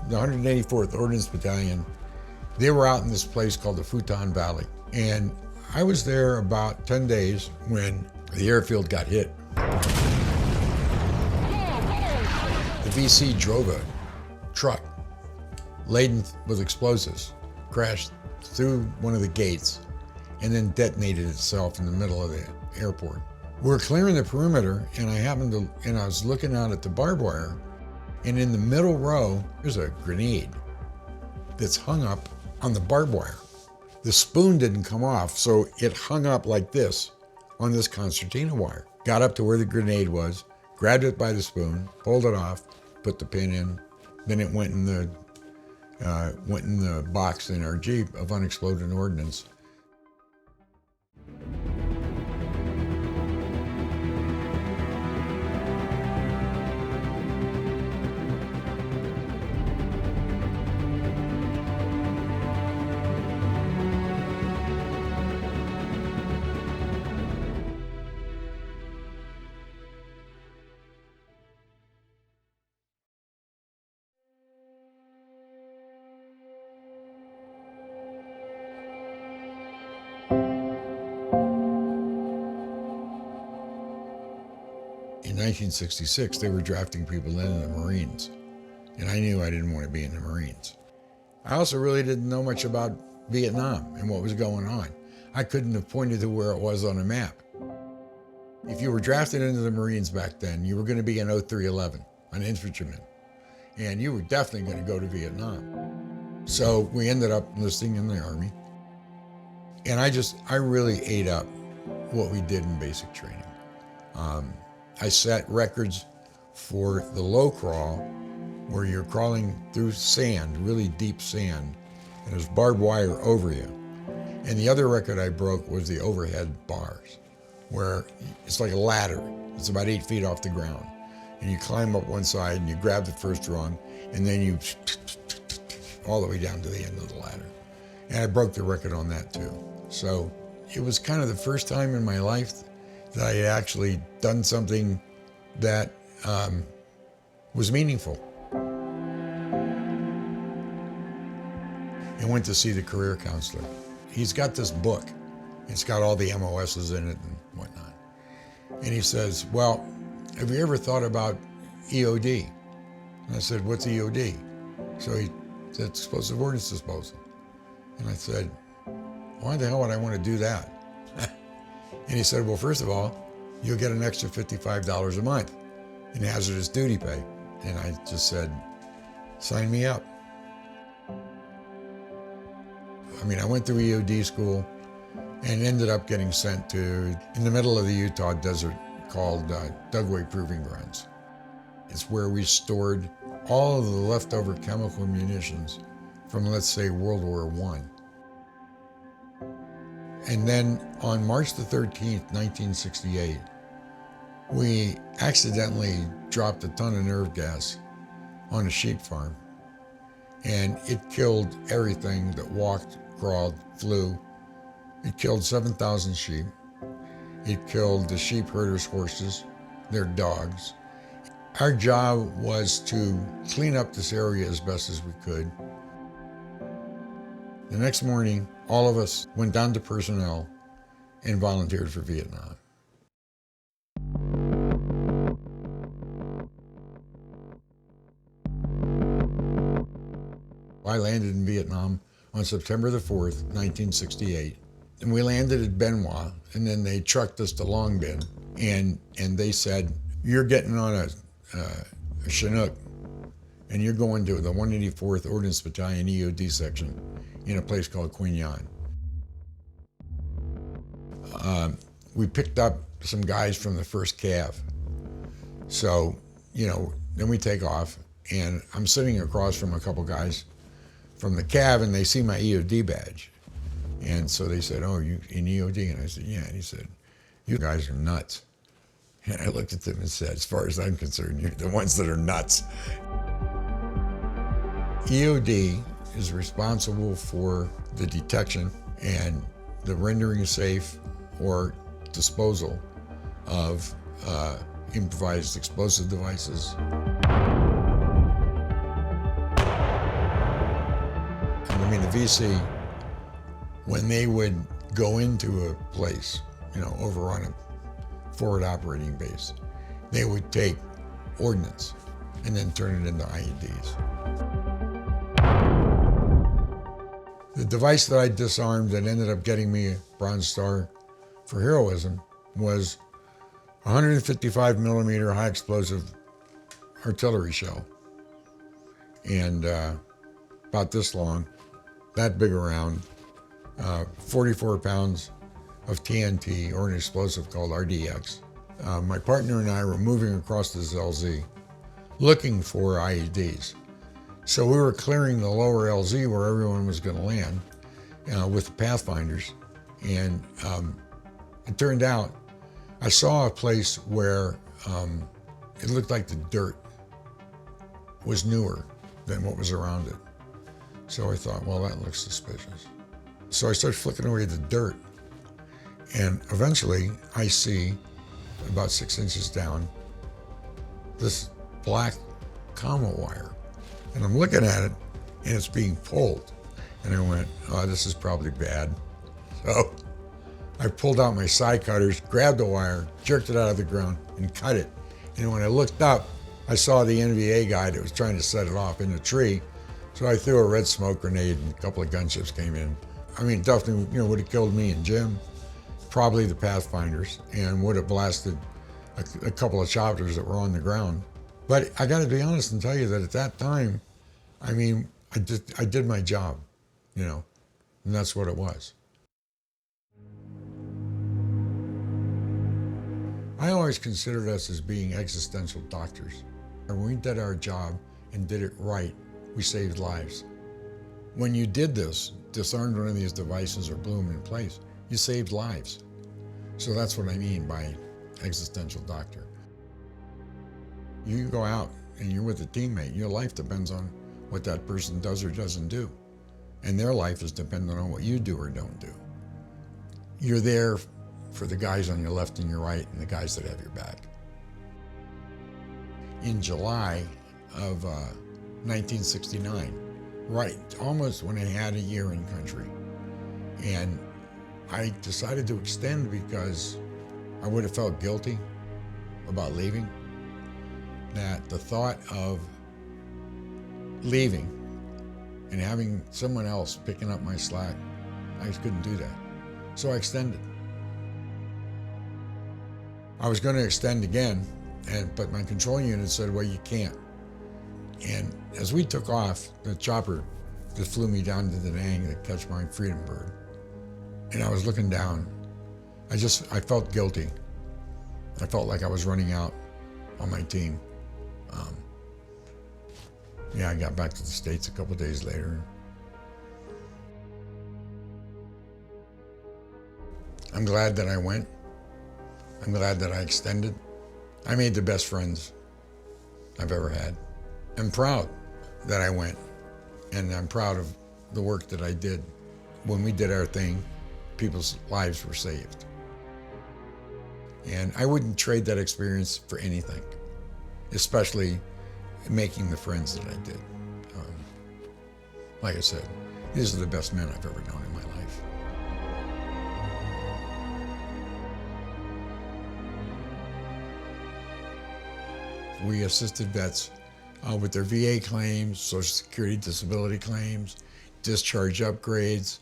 the 184th Ordnance Battalion, they were out in this place called the Futon Valley. And I was there about 10 days when the airfield got hit. The VC drove a truck laden with explosives, crashed through one of the gates, and then detonated itself in the middle of the airport. We're clearing the perimeter, and I was looking out at the barbed wire, and in the middle row, there's a grenade that's hung up on the barbed wire. The spoon didn't come off, so it hung up like this on this concertina wire. Got up to where the grenade was, grabbed it by the spoon, pulled it off, put the pin in, then it went in the box in our Jeep of unexploded ordnance. In 1966, they were drafting people in the Marines, and I knew I didn't want to be in the Marines. I also really didn't know much about Vietnam and what was going on. I couldn't have pointed to where it was on a map. If you were drafted into the Marines back then, you were going to be an 0311, an infantryman, and you were definitely going to go to Vietnam. So we ended up enlisting in the Army, and I really ate up what we did in basic training. I set records for the low crawl, where you're crawling through sand, really deep sand, and there's barbed wire over you. And the other record I broke was the overhead bars, where it's like a ladder. It's about 8 feet off the ground. And you climb up one side and you grab the first rung, and then you all the way down to the end of the ladder. And I broke the record on that too. So it was kind of the first time in my life that I had actually done something that was meaningful. And went to see the career counselor. He's got this book. It's got all the MOSs in it and whatnot. And he says, well, have you ever thought about EOD? And I said, what's EOD? So he said, Explosive Ordnance Disposal. And I said, why the hell would I want to do that? And he said, well, first of all, you'll get an extra $55 a month in hazardous duty pay. And I just said, sign me up. I mean, I went through EOD school and ended up getting sent to, in the middle of the Utah desert, called Dugway Proving Grounds. It's where we stored all of the leftover chemical munitions from, let's say, World War I. And then on March the 13th, 1968, we accidentally dropped a ton of nerve gas on a sheep farm. And it killed everything that walked, crawled, flew. It killed 7,000 sheep. It killed the sheep herders' horses, their dogs. Our job was to clean up this area as best as we could. The next morning, all of us went down to personnel and volunteered for Vietnam. I landed in Vietnam on September the 4th, 1968. And we landed at Benoit, and then they trucked us to Long Binh, and they said, you're getting on a Chinook, and you're going to the 184th Ordnance Battalion EOD section in a place called Queen Yan. We picked up some guys from the 1st Cav. So, then we take off, and I'm sitting across from a couple guys from the Cav, and they see my EOD badge. And so they said, oh, you in EOD? And I said, yeah. And he said, you guys are nuts. And I looked at them and said, as far as I'm concerned, you're the ones that are nuts. EOD is responsible for the detection and the rendering safe or disposal of improvised explosive devices. I mean, the VC, when they would go into a place, overrun a forward operating base, they would take ordnance and then turn it into IEDs. The device that I disarmed that ended up getting me a Bronze Star for heroism was a 155 millimeter high explosive artillery shell. And about this long, that big around, 44 pounds of TNT, or an explosive called RDX. My partner and I were moving across this LZ looking for IEDs. So we were clearing the lower LZ where everyone was going to land with the Pathfinders. And it turned out I saw a place where it looked like the dirt was newer than what was around it. So I thought, well, that looks suspicious. So I started flicking away the dirt. And eventually I see, about 6 inches down, this black commo wire. And I'm looking at it, and it's being pulled. And I went, oh, this is probably bad. So I pulled out my side cutters, grabbed the wire, jerked it out of the ground, and cut it. And when I looked up, I saw the NVA guy that was trying to set it off in the tree. So I threw a red smoke grenade, and a couple of gunships came in. I mean, definitely, would have killed me and Jim, probably the Pathfinders, and would have blasted a couple of choppers that were on the ground. But I got to be honest and tell you that at that time, I mean, I did my job, and that's what it was. I always considered us as being existential doctors. And when we did our job and did it right, we saved lives. When you did this, disarmed one of these devices or blew them in place, you saved lives. So that's what I mean by existential doctor. You go out and you're with a teammate, your life depends on what that person does or doesn't do. And their life is dependent on what you do or don't do. You're there for the guys on your left and your right and the guys that have your back. In July of 1969, right, almost when I had a year in country, and I decided to extend because I would have felt guilty about leaving, that the thought of leaving and having someone else picking up my slack, I just couldn't do that. So I extended. I was going to extend again, but my control unit said, well, you can't. And as we took off, the chopper that flew me down to Da Nang to catch my Freedom Bird, and I was looking down, I felt guilty. I felt like I was running out on my team. I got back to the States a couple of days later. I'm glad that I went. I'm glad that I extended. I made the best friends I've ever had. I'm proud that I went, and I'm proud of the work that I did. When we did our thing, people's lives were saved. And I wouldn't trade that experience for anything, especially making the friends that I did. Like I said, these are the best men I've ever known in my life. We assisted vets with their VA claims, Social Security disability claims, discharge upgrades,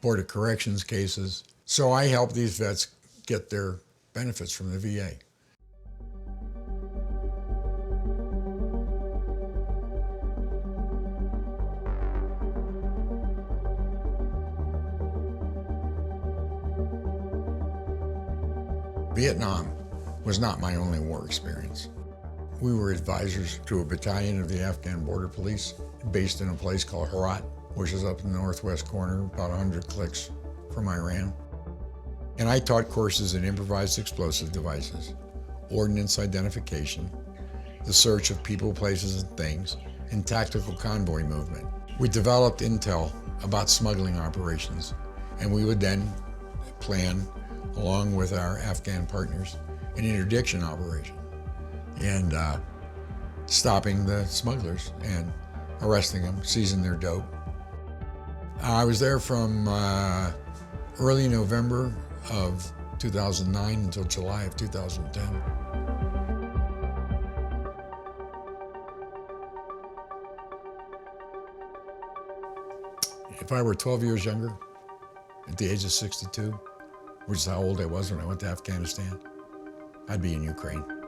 Board of Corrections cases. So I helped these vets get their benefits from the VA. Vietnam was not my only war experience. We were advisors to a battalion of the Afghan Border Police based in a place called Herat, which is up in the northwest corner, about 100 clicks from Iran. And I taught courses in improvised explosive devices, ordnance identification, the search of people, places, and things, and tactical convoy movement. We developed intel about smuggling operations, and we would then plan, along with our Afghan partners, an interdiction operation, and stopping the smugglers and arresting them, seizing their dope. I was there from early November of 2009 until July of 2010. If I were 12 years younger, at the age of 62, which is how old I was when I went to Afghanistan, I'd be in Ukraine.